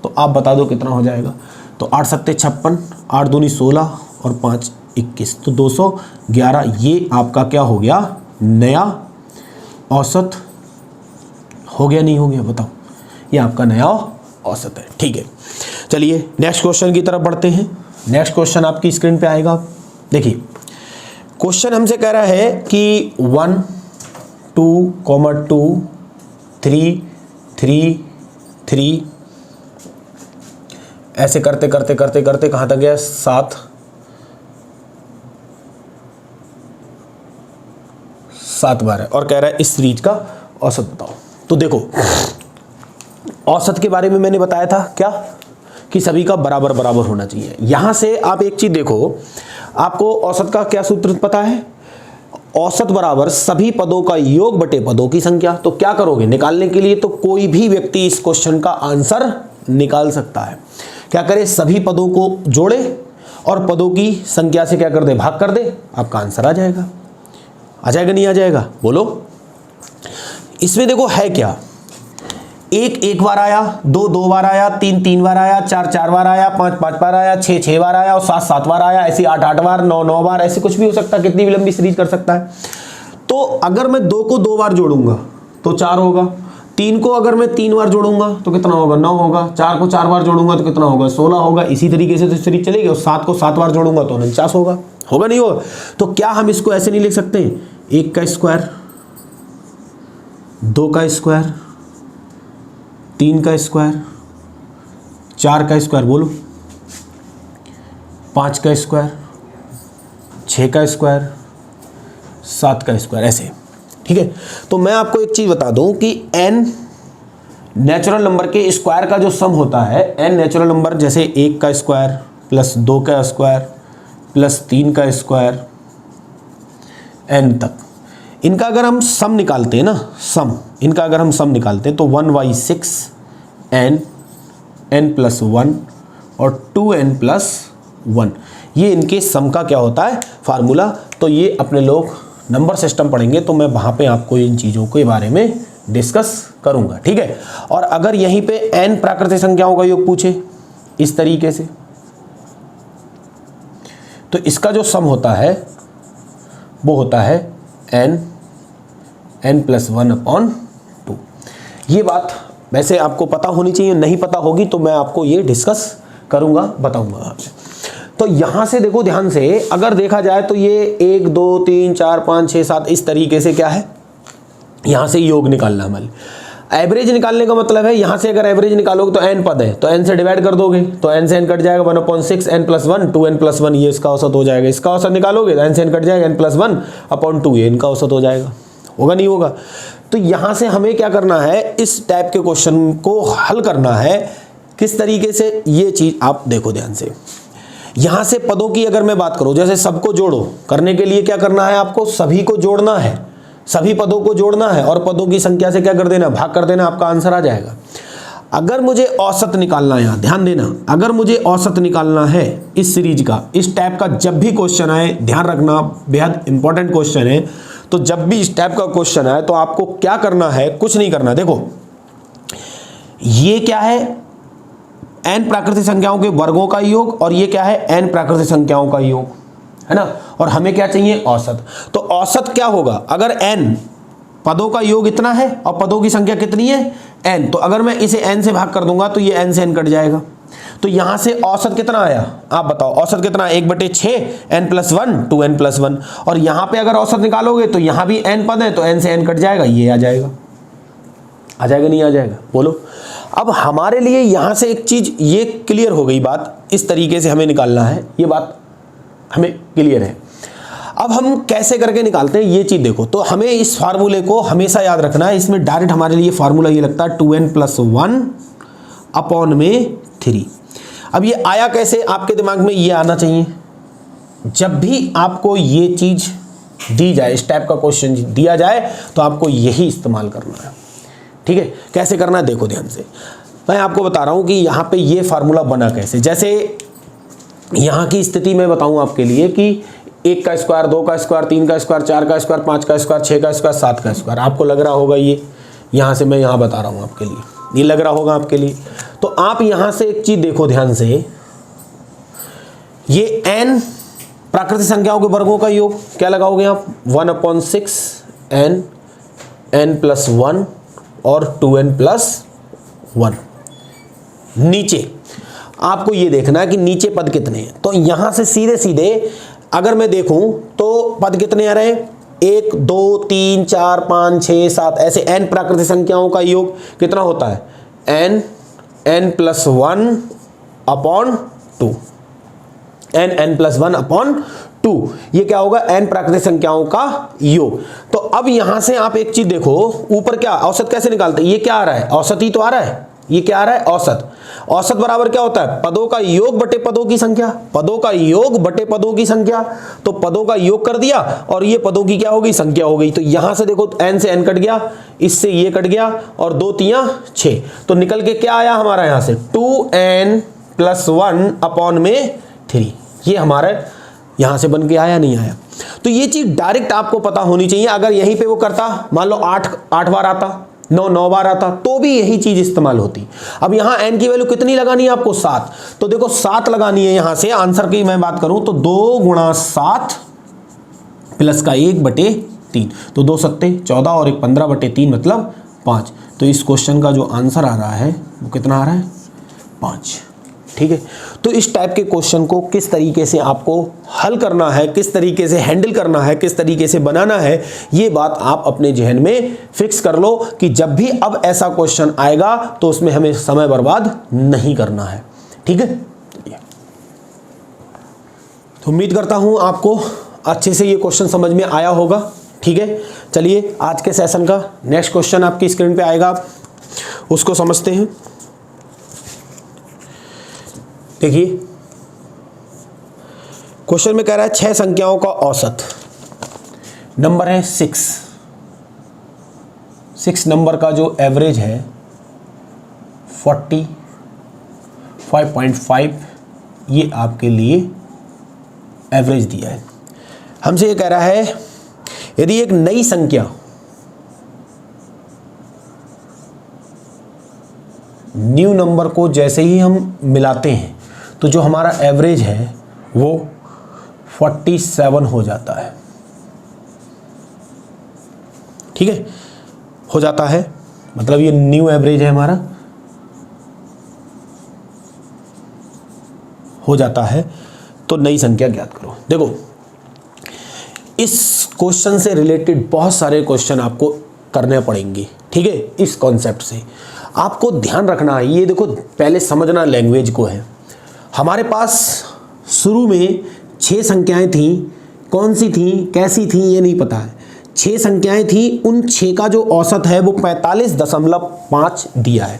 S1: तो आप बता दो कितना हो जाएगा। तो 8 सत्ते 56, 8 दूनी 16 और 5 21, तो 211। ये आपका क्या हो गया, नया औसत हो गया, नहीं हो गया बताओ, ये आपका नया औसत है, ठीक है। चलिए नेक्स्ट क्वेश्चन की तरफ बढ़ते हैं। नेक्स्ट क्वेश्चन आपकी स्क्रीन पे आएगा, देखिए क्वेश्चन हमसे कह रहा है कि 1 2, 2 3 3 3 ऐसे करते करते करते करते कहां तक गया, 7 बार है, और कह रहा है इस सीरीज का औसत बताओ। तो देखो औसत के बारे में मैंने बताया था क्या, कि सभी का बराबर बराबर होना चाहिए। यहां से आप एक चीज देखो, आपको औसत का क्या सूत्र पता है, औसत बराबर सभी पदों का योग बटे पदों की संख्या। तो क्या करोगे निकालने के लिए, तो कोई भी व्यक्ति इस क्वेश्चन का आंसर निकाल सकता है। क्या करे, सभी पदों को जोड़े और पदों की संख्या से क्या कर दे, भाग कर दे, आपका आंसर आ जाएगा। आ जाएगा नहीं आ जाएगा बोलो। इसमें देखो है क्या, 1 1 बार आया, 2 2 बार आया, 3 3 बार आया, 4 4 बार आया, 5 5 बार आया, 6 6 बार आया और 7 7 बार आया, ऐसे 8 8 बार, 9 9 बार, ऐसे कुछ भी हो सकता है, कितनी भी लंबी सीरीज कर सकता है। तो अगर मैं 2 को 2 बार जोड़ूंगा तो 4 होगा, 3 को अगर मैं 3 बार जोड़ूंगा तो कितना होगा, 9 होगा, 4 को 4 बार जोड़ूंगा तो कितना होगा, 16 होगा। इसी तरीके से तो सीरीज चलेगी, और 7 को 7 बार जोड़ूंगा तो 49 होगा, होगा नहीं होगा। तो क्या हम इसको ऐसे नहीं लिख सकते, 1 का स्क्वायर, 2 का स्क्वायर, 3 का स्क्वायर, 4 का स्क्वायर बोलो, 5 का स्क्वायर, 6 का स्क्वायर, 7 का स्क्वायर, ऐसे, ठीक है। तो मैं आपको एक चीज बता दूं कि n नेचुरल नंबर के स्क्वायर का जो सम होता है, n नेचुरल नंबर जैसे 1 का स्क्वायर प्लस 2 का स्क्वायर प्लस 3 का स्क्वायर n तक, इनका अगर हम सम निकालते हैं ना, इनका अगर हम सम निकालते हैं तो 1/6 n प्लस 1 और 2n प्लस 1, ये इनके सम का क्या होता है, फार्मूला। तो ये अपने लोग नंबर सिस्टम पढ़ेंगे तो मैं वहाँ पे आपको इन चीज़ों के बारे में डिस्कस करूँगा, ठीक है। और अगर यहीं पे n प्राकृतिक संख्याओं का योग पूछे इस तरीके से, तो इसका जो सम होता है वो होता है n प्लस 1/2। ये बात वैसे आपको पता होनी चाहिए, नहीं पता होगी तो मैं आपको ये डिस्कस करूँगा, बताऊँगा आपसे। तो यहाँ से देखो ध्यान से, अगर देखा जाए तो ये 1 2 3 4 5 6 7 इस तरीके से क्या है, यहाँ से योग निकालना हमारे। एवरेज निकालने का मतलब है यहाँ से अगर एवरेज निकालोगे तो n पद है तो n से डिवाइड कर दोगे तो n से n कट जाएगा 1/6 n + 1 2n + 1 ये इसका औसत हो जाएगा। इसका औसत निकालोगे तो n से n कट जाएगा n + 1/2 ये इनका औसत हो जाएगा। होगा नहीं होगा? तो यहाँ से हमें क्या करना है, इस टाइप के क्वेश्चन को हल करना है। किस तरीके से, ये चीज़ आप देखो ध्यान से। यहाँ से पदों की अगर मैं बात करूँ, जैसे सबको जोड़ो करने के लिए क्या करना है, आपको सभी को जोड़ना है, सभी पदों को जोड़ना है और पदों की संख्या से क्या कर देना, भाग कर देना, आपका आंसर आ जाएगा। अगर मुझे औसत निकालना है, यहाँ ध्यान देना, अगर मुझे औसत निकालना है इस सीरीज का, इस टाइप का जब भी क्वेश्चन आए, ध्यान रखना बेहद इंपॉर्टेंट क्वेश्चन है, तो जब भी इस टाइप का क्वेश्चन आए तो आपको क्या करना है, कुछ नहीं करना। देखो ये क्या है, n प्राकृतिक संख्याओं के वर्गों का योग और ये क्या है, n प्राकृतिक संख्याओं का योग, है ना। और हमें क्या चाहिए, औसत। तो औसत क्या होगा, अगर n पदों का योग इतना है और पदों की संख्या कितनी है, n, तो अगर मैं इसे n से भाग कर दूंगा तो ये n से n कट जाएगा। तो यहां से औसत कितना आया, आप बताओ औसत कितना, 1/6 n + 1 2n + 1। और यहां पे अगर औसत निकालोगे तो यहां भी n पद है तो n से n कट जाएगा, ये आ जाएगा। आ जाएगा नहीं आ जाएगा, बोलो। अब हमारे लिए यहां से एक चीज ये क्लियर हो गई बात, इस तरीके से हमें निकालना है, ये बात हमें क्लियर है। अब हम कैसे करके निकालते हैं ये चीज देखो। तो हमें इस फार्मूले को हमेशा याद रखना है, इसमें डायरेक्ट हमारे लिए फार्मूला ये लगता है 2n + 1/3। अब ये आया कैसे, आपके दिमाग में ये आना चाहिए, जब भी आपको ये चीज दी जाए, इस टाइप का क्वेश्चन दिया जाए तो आपको यही इस्तेमाल करना है। ठीक है, कैसे करना है देखो ध्यान से। मैं आपको बता रहा हूं कि यहां पे ये फार्मूला बना कैसे। जैसे यहां की स्थिति मैं बताऊं आपके लिए कि 1 का स्क्वायर, 2 का स्क्वायर, 3 का स्क्वायर, 4 का स्क्वायर, 5 का स्क्वायर, 6 का स्क्वायर, 7 का स्क्वायर, आपको लग रहा होगा ये, यहां से मैं यहां बता रहा हूं आपके लिए, ये लग रहा होगा आपके लिए। तो आप यहां से एक चीज देखो ध्यान से, ये n प्राकृतिक संख्याओं के वर्गों का योग क्या लगाओगे आप, 1/6 n + 1 और 2n + 1। नीचे आपको ये देखना है कि नीचे पद कितने हैं। तो यहां से सीधे सीधे अगर मैं देखूं तो पद कितने आ रहे हैं, 1 2 3 4 5 6 7, ऐसे n प्राकृतिक संख्याओं का योग कितना होता है, n + 1/2, n + 1/2, ये क्या होगा, n प्राकृतिक संख्याओं का योग। तो अब यहां से आप एक चीज देखो, ऊपर क्या औसत कैसे निकालते हैं, ये क्या आ रहा है, औसत ही तो आ रहा है, ये क्या आ रहा है, औसत। औसत बराबर क्या होता है, पदों का योग बटे पदों की संख्या, पदों का योग बटे पदों की संख्या। तो पदों का योग कर दिया और ये पदों की क्या हो गई, संख्या हो गई। तो यहां से देखो n से n कट गया, इससे ये कट गया और 2 3 6, तो निकल के क्या आया हमारा यहां से 2n + 1/3। ये हमारा यहां से बन के आया नहीं आया। तो ये चीज डायरेक्ट आपको पता होनी चाहिए। अगर यहीं पे वो करता, मान लो 8 बार आता, 9 बार आता, तो भी यही चीज इस्तेमाल होती। अब यहां n की वैल्यू कितनी लगानी है आपको, 7। तो देखो 7 लगानी है यहां से, आंसर की मैं बात करूं तो 2 × 7 प्लस का 1/3, तो 2 7 14 और 1 15/3 मतलब 5। तो इस क्वेश्चन का जो आंसर आ रहा है वो कितना आ रहा है, 5। ठीक है, तो इस टाइप के क्वेश्चन को किस तरीके से आपको हल करना है, किस तरीके से हैंडल करना है, किस तरीके से बनाना है, ये बात आप अपने जहन में फिक्स कर लो कि जब भी अब ऐसा क्वेश्चन आएगा तो उसमें हमें समय बर्बाद नहीं करना है। ठीक है, तो उम्मीद करता हूं आपको अच्छे से ये क्वेश्चन समझ में आया होगा। ठीक है, चलिए आज के सेशन का नेक्स्ट क्वेश्चन आपकी स्क्रीन पे आएगा, उसको समझते हैं। देखिए क्वेश्चन में कह रहा है 6 संख्याओं का औसत, नंबर है 6 नंबर का जो एवरेज है 45.5, ये आपके लिए एवरेज दिया है। हमसे ये कह रहा है यदि एक नई संख्या न्यू नंबर को जैसे ही हम मिलाते हैं तो जो हमारा एवरेज है वो 47 हो जाता है। ठीक है, हो जाता है, मतलब ये न्यू एवरेज है हमारा, हो जाता है। तो नई संख्या ज्ञात करो। देखो इस क्वेश्चन से रिलेटेड बहुत सारे क्वेश्चन आपको करने पड़ेंगे, ठीक है। इस कॉन्सेप्ट से आपको ध्यान रखना है, ये देखो पहले समझना लैंग्वेज को है। हमारे पास शुरू में 6 संख्याएं थी, कौन सी थी कैसी थी ये नहीं पता है, 6 संख्याएं थी, उन 6 का जो औसत है वो 45.5 दिया है।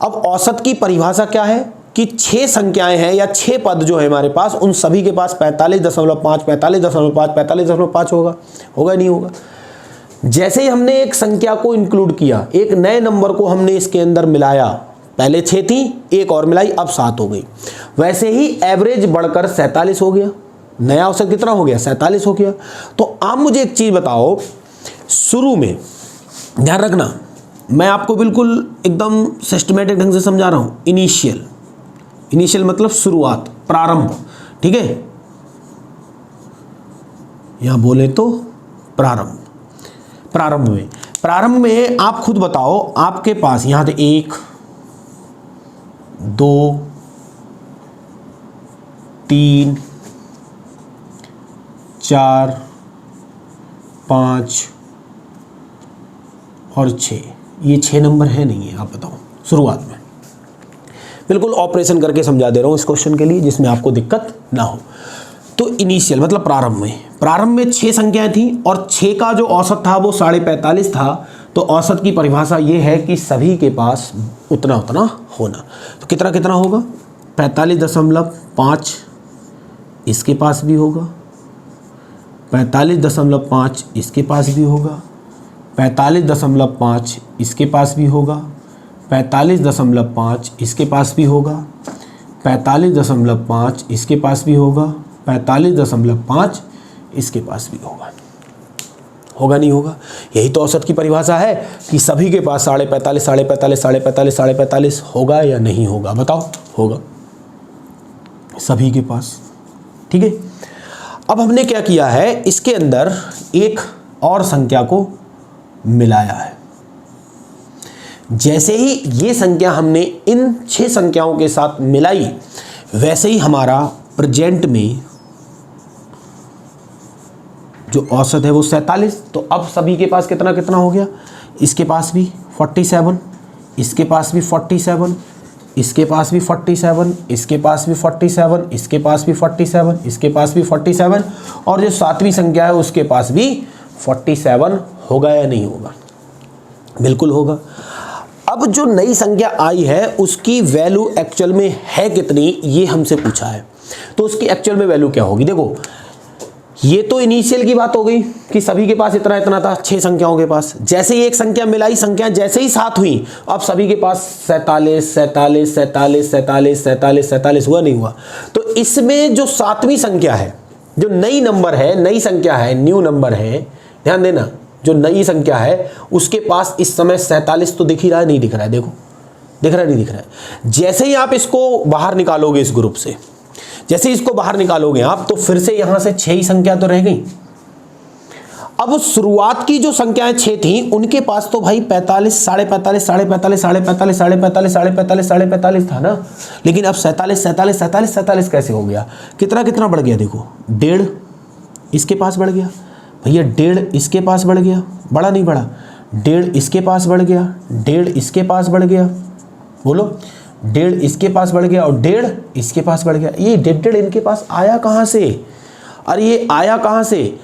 S1: अब औसत की परिभाषा क्या है कि 6 संख्याएं हैं या 6 पद जो है हमारे पास, उन सभी के पास 45.5 45.5 45.5 होगा नहीं होगा। जैसे ही हमने एक संख्या को इंक्लूड किया, एक नए नंबर को हमने इसके अंदर मिलाया, पहले 6 थी, एक और मिलाई, अब 7 हो गई, वैसे ही एवरेज बढ़कर 47 हो गया। नया औसत कितना हो गया? 47 हो गया। तो आप मुझे एक चीज बताओ, शुरू में ध्यान रखना, मैं आपको बिल्कुल एकदम सिस्टमेटिक ढंग से समझा रहा हूं। इनिशियल मतलब शुरुआत, प्रारंभ, ठीक है, यहां बोले तो प्रारंभ में आप खुद बताओ, आपके पास यहां से 1 2 3 4 5 और 6, ये 6 नंबर है नहीं है? आप बताओ। शुरुआत में बिल्कुल ऑपरेशन करके समझा दे रहा हूं इस क्वेश्चन के लिए, जिसमें आपको दिक्कत ना हो। तो इनिशियल मतलब प्रारंभ में 6 संख्याएं थी और 6 का जो औसत था वो 45.5 था। तो औसत की परिभाषा ये है कि सभी के पास उतना होना। तो कितना होगा? 45.5 इसके पास भी होगा, 45.5 इसके पास भी होगा, 45.5 इसके पास भी होगा, 45.5 इसके पास भी होगा, 45.5 इसके पास भी होगा, 45.5 इसके पास भी होगा नहीं होगा? यही तो औसत की परिभाषा है कि सभी के पास 45.5 होगा या नहीं होगा? बताओ। होगा सभी के पास, ठीक है। अब हमने क्या किया है, इसके अंदर एक और संख्या को मिलाया है। जैसे ही ये संख्या हमने इन 6 संख्याओं के साथ मिलाई, वैसे ही हमारा प्रेजेंट में जो औसत है वो 47। तो अब सभी के पास कितना हो गया? इसके पास भी 47, इसके पास भी 47, इसके पास भी 47, इसके पास भी 47, इसके पास भी 47, इसके पास भी 47, और जो 7वीं संख्या है उसके पास भी 47 होगा या नहीं होगा? बिल्कुल होगा। अब जो नई संख्या आई है उसकी वैल्यू एक्चुअल में है कितनी, ये हमसे पूछा है। तो उसकी एक्चुअल में वैल्यू क्या होगी? देखो, ये तो इनिशियल की बात हो गई कि सभी के पास इतना था 6 संख्याओं के पास। जैसे ही एक संख्या मिलाई, संख्या जैसे ही 7 हुई, अब सभी के पास 47 हुआ नहीं हुआ? तो इसमें जो 7वीं संख्या है, जो नई नंबर है, नई संख्या है, न्यू नंबर है, ध्यान देना, जो नई संख्या है उसके पास इस समय 47 तो दिख ही रहा है, नहीं दिख रहा है? देखो, दिख रहा है, नहीं दिख रहा है? जैसे ही आप इसको बाहर निकालोगे इस ग्रुप से, जैसे इसको बाहर निकालोगे आप, तो फिर से यहां से 6 ही संख्या तो रह गई। अब शुरुआत की जो संख्याएं 6 थी, उनके पास तो भाई 45, 45 था ना। लेकिन अब 47 कैसे हो गया? कितना बढ़ गया? देखो, 1.5 इसके पास बढ़ गया भैया, 1.5 इसके पास बढ़ गया, बड़ा नहीं बढ़ा? 1.5 इसके पास बढ़ गया, 1.5 इसके पास बढ़ गया, बोलो, 1.5 इसके पास बढ़ गया और 1.5 इसके पास बढ़ गया। ये 1.5 इनके पास आया कहाँ से? अरे ये आया कहाँ से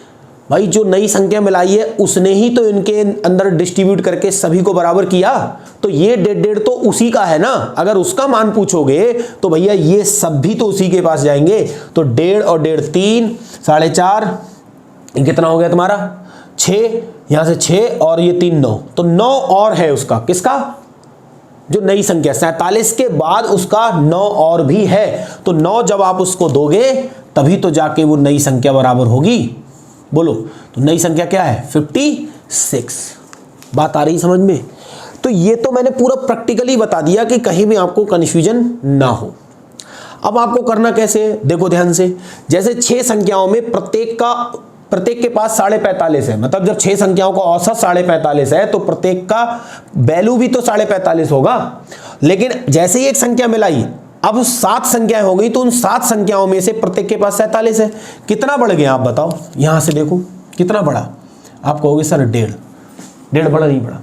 S1: भाई? जो नई संख्या मिलाई है उसने ही तो इनके अंदर डिस्ट्रीब्यूट करके सभी को बराबर किया। तो ये 1.5 तो उसी का है ना। अगर उसका मान पूछोगे तो भैया ये सब भी तो उसी के पास जाएंगे। तो 1.5 और 1.5 3, 4.5, कितना हो गया तुम्हारा? 6, यहां से 6 और ये 3 9, तो 9 और है उसका। किसका? जो नई संख्या 47 के बाद उसका 9 और भी है। तो 9 जब आप उसको दोगे तभी तो जाके वो नई संख्या बराबर होगी। बोलो, तो नई संख्या क्या है? 56। बात आ रही समझ में? तो ये तो मैंने पूरा प्रैक्टिकली बता दिया कि कहीं भी आपको कंफ्यूजन ना हो। अब आपको करना कैसे? देखो ध्यान से, जैसे 6 संख्याओं में प्रत्येक के पास 45.5 है, मतलब जब 6 संख्याओं का औसत 45.5 है तो प्रत्येक का वैल्यू भी तो 45.5 होगा। लेकिन जैसे ही एक संख्या मिलाई, अब 7 संख्याएं हो गई, तो उन 7 संख्याओं में से प्रत्येक के पास 47 है। कितना बढ़ गया आप बताओ? यहां से देखो कितना बढ़ा। आप कहोगे सर 1.5, 1.5 बढ़ा नहीं बढ़ा?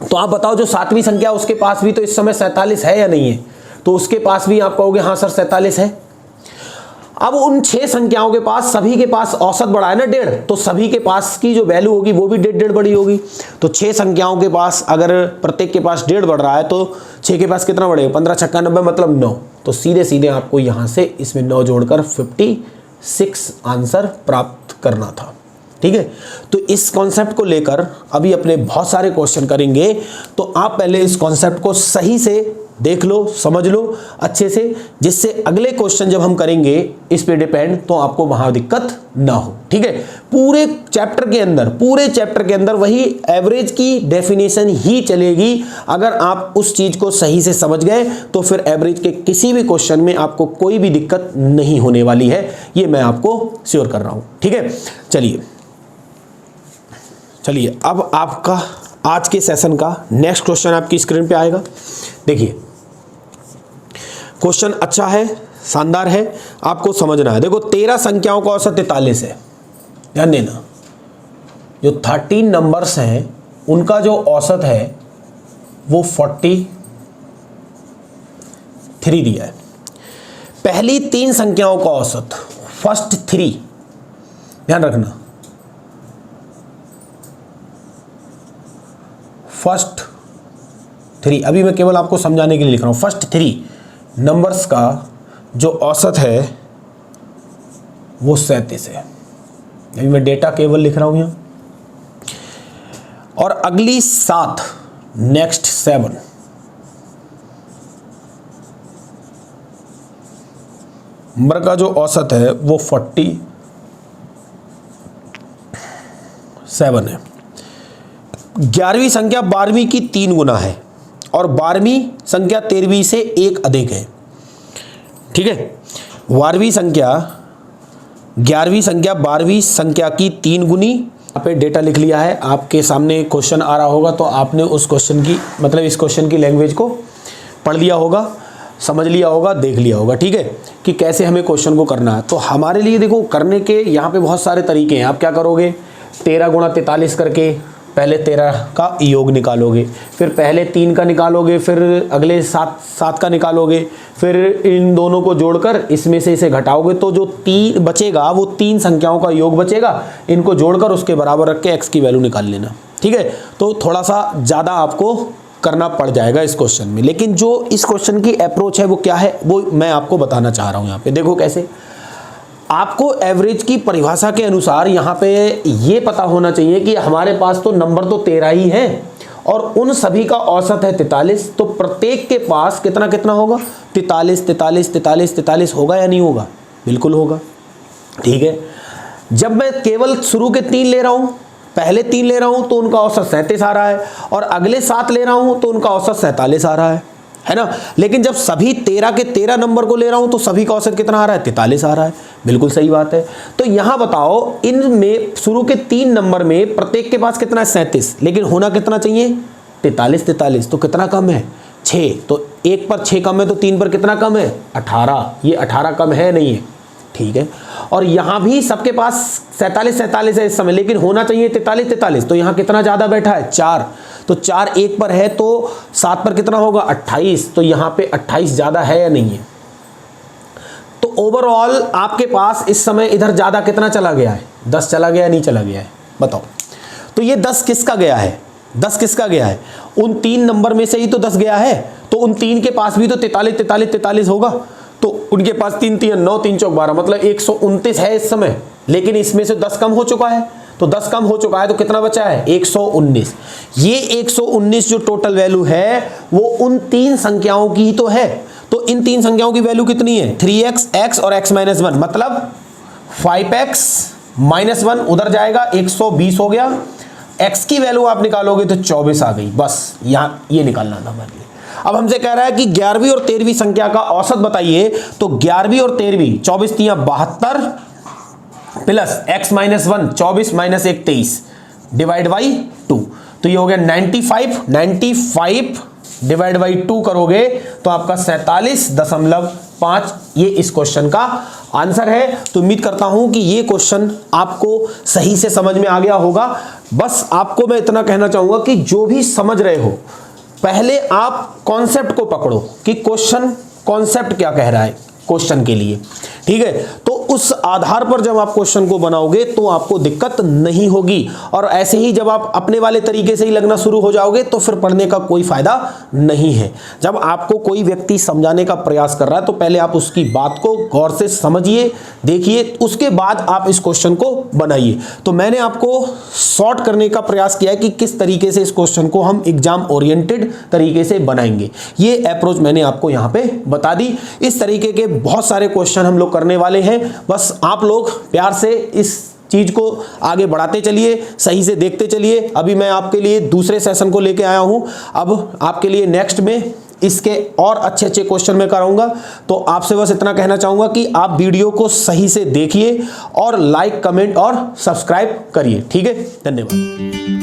S1: तो आप बताओ जो 7वीं संख्या उसके पास भी तो इस समय 47 है या नहीं है? तो उसके पास भी आप कहोगे हाँ सर 47 है। अब उन 6 संख्याओं के पास सभी के पास औसत बढ़ा है ना 1.5, तो सभी के पास की जो वैल्यू होगी वो भी 1.5 बड़ी होगी। तो 6 संख्याओं के पास अगर प्रत्येक के पास 1.5 बढ़ रहा है तो 6 के पास कितना बढ़ेगा? 15 छक्का 90 मतलब 9। तो सीधे सीधे आपको यहां से इसमें 9 जोड़कर 56 आंसर प्राप्त करना था। ठीक है, तो इस कॉन्सेप्ट को लेकर अभी अपने बहुत सारे क्वेश्चन करेंगे, तो आप पहले इस कॉन्सेप्ट को सही से देख लो, समझ लो अच्छे से, जिससे अगले क्वेश्चन जब हम करेंगे इस पे डिपेंड तो आपको वहां दिक्कत ना हो। ठीक है, पूरे चैप्टर के अंदर वही एवरेज की डेफिनेशन ही चलेगी। अगर आप उस चीज को सही से समझ गए तो फिर एवरेज के किसी भी क्वेश्चन में आपको कोई भी दिक्कत नहीं होने वाली है, ये मैं आपको श्योर कर रहा हूं। ठीक है, चलिए अब आपका आज के सेशन का नेक्स्ट क्वेश्चन आपकी स्क्रीन पे आएगा। देखिए क्वेश्चन अच्छा है, शानदार है, आपको समझना है। देखो 13 संख्याओं का औसत 43 है, ध्यान देना। जो 13 नंबर्स हैं उनका जो औसत है वो 43 दिया है। पहली 3 संख्याओं का औसत फर्स्ट 3, ध्यान रखना, फर्स्ट 3, अभी मैं केवल आपको समझाने के लिए लिख रहा हूं। फर्स्ट 3 नंबर्स का जो औसत है वो 37 है। अभी मैं डेटा केवल लिख रहा हूं यहां। और अगली 7 नेक्स्ट 7 नंबर का जो औसत है वो 47 है। 11वीं संख्या 12वीं की 3 गुना है और 12वीं संख्या 13वीं से 1 अधिक है। ठीक है, 11वीं संख्या 12वीं संख्या की 3 गुनी। यहाँ पे डेटा लिख लिया है, आपके सामने क्वेश्चन आ रहा होगा तो आपने उस क्वेश्चन की मतलब इस क्वेश्चन की लैंग्वेज को पढ़ लिया होगा, समझ लिया होगा, देख लिया होगा। ठीक है, कि कैसे हमें क्वेश्चन को करना है। तो हमारे लिए देखो करने के यहाँ पे बहुत सारे तरीके हैं। आप क्या करोगे, 13 गुणा 43 करके पहले 13 का योग निकालोगे, फिर पहले 3 का निकालोगे, फिर अगले 7 का निकालोगे, फिर इन दोनों को जोड़कर इसमें से इसे घटाओगे तो जो 3 बचेगा वो 3 संख्याओं का योग बचेगा। इनको जोड़कर उसके बराबर रख के x की वैल्यू निकाल लेना। ठीक है, तो थोड़ा सा ज़्यादा आपको करना पड़ जाएगा इस क्वेश्चन में, लेकिन जो इस क्वेश्चन की अप्रोच है वो क्या है वो मैं आपको बताना चाह रहा हूँ। यहाँ पे देखो कैसे आपको एवरेज की परिभाषा के अनुसार यहाँ पे ये पता होना चाहिए कि हमारे पास तो नंबर तो 13 ही है और उन सभी का औसत है 43, तो प्रत्येक के पास कितना कितना होगा, 43 होगा या नहीं होगा? बिल्कुल होगा। ठीक है, जब मैं केवल शुरू के 3 ले रहा हूँ, पहले 3 ले रहा हूँ तो उनका औसत 37 आ रहा है और अगले 7 ले रहा हूँ तो उनका औसत 47 आ रहा है ना। लेकिन जब सभी 13 के 13 नंबर को ले रहा हूं तो सभी का औसत कितना आ रहा है, 43 आ रहा है। बिल्कुल सही बात है। तो यहां बताओ इनमें शुरू के 3 नंबर में प्रत्येक के पास कितना है, 37, लेकिन होना कितना चाहिए, 43। तो कितना कम है, 6। तो 1 पर 6 कम है तो 3 पर कितना कम है, 18। ये 18 कम है नहीं है? ठीक है, और यहां भी सबके पास 47 है इस समय, लेकिन होना चाहिए 43। तो यहां कितना ज्यादा बैठा है, 4। तो 4 1 पर है तो 7 पर कितना होगा, 28। तो यहां पे 28 ज्यादा है या नहीं है? तो ओवरऑल आपके पास इस समय इधर ज्यादा कितना चला गया है, 10 चला गया, नहीं चला गया है, बताओ। तो ये 10 किसका गया है, 10 किसका गया है, उन 3 नंबर में से ही तो 10 गया है। तो उन 3 के पास भी तो 43 होगा। तो उनके पास 3 3 9 3 चौक 12 मतलब 129 है इस समय, लेकिन इसमें से 10 कम हो चुका है। तो 10 कम हो चुका है तो कितना बचा है, 119। ये 119 जो टोटल वैल्यू है वो उन 3 संख्याओं की ही तो है। तो इन 3 संख्याओं की वैल्यू कितनी है, 3x, x और x - 1 मतलब 5x - 1 उधर जाएगा, 120 हो गया। x की वैल्यू आप निकालोगे तो 24 आ गई। बस यहाँ ये निकालना था हमारे लिए। अब हमसे कह रहा है कि 11वीं और 13वीं संख्या का औसत बताइए। तो 11वीं और 13वीं 24 3 72 प्लस x - 1 24 - 1 23 डिवाइड बाई 2। तो ये हो गया 95 डिवाइड बाई 2 करोगे तो आपका 47.3 5 ये इस क्वेश्चन का आंसर है। तो उम्मीद करता हूं कि ये क्वेश्चन आपको सही से समझ में आ गया होगा। बस आपको मैं इतना कहना चाहूंगा कि जो भी समझ रहे हो पहले आप कॉन्सेप्ट को पकड़ो कि क्वेश्चन कॉन्सेप्ट क्या कह रहा है क्वेश्चन के लिए, ठीक है। तो उस आधार पर जब आप क्वेश्चन को बनाओगे तो आपको दिक्कत नहीं होगी। और ऐसे ही जब आप अपने वाले तरीके से ही लगना शुरू हो जाओगे तो फिर पढ़ने का कोई फायदा नहीं है। जब आपको कोई व्यक्ति समझाने का प्रयास कर रहा है तो पहले आप उसकी बात को गौर से समझिए, देखिए, उसके बाद आप इस क्वेश्चन को बनाइए। तो मैंने आपको शॉर्ट करने का प्रयास किया है कि किस तरीके से इस क्वेश्चन को हम एग्जाम ओरिएंटेड तरीके से बनाएंगे। ये अप्रोच मैंने आपको यहाँ पे बता दी। इस तरीके के बहुत सारे क्वेश्चन हम लोग करने वाले हैं। बस आप लोग प्यार से इस चीज को आगे बढ़ाते चलिए, सही से देखते चलिए। अभी मैं आपके लिए दूसरे सेशन को लेके आया हूं। अब आपके लिए नेक्स्ट में इसके और अच्छे अच्छे क्वेश्चन मैं कराऊंगा। तो आपसे बस इतना कहना चाहूंगा कि आप वीडियो को सही से देखिए और लाइक, कमेंट और सब्सक्राइब करिए। ठीक है, धन्यवाद।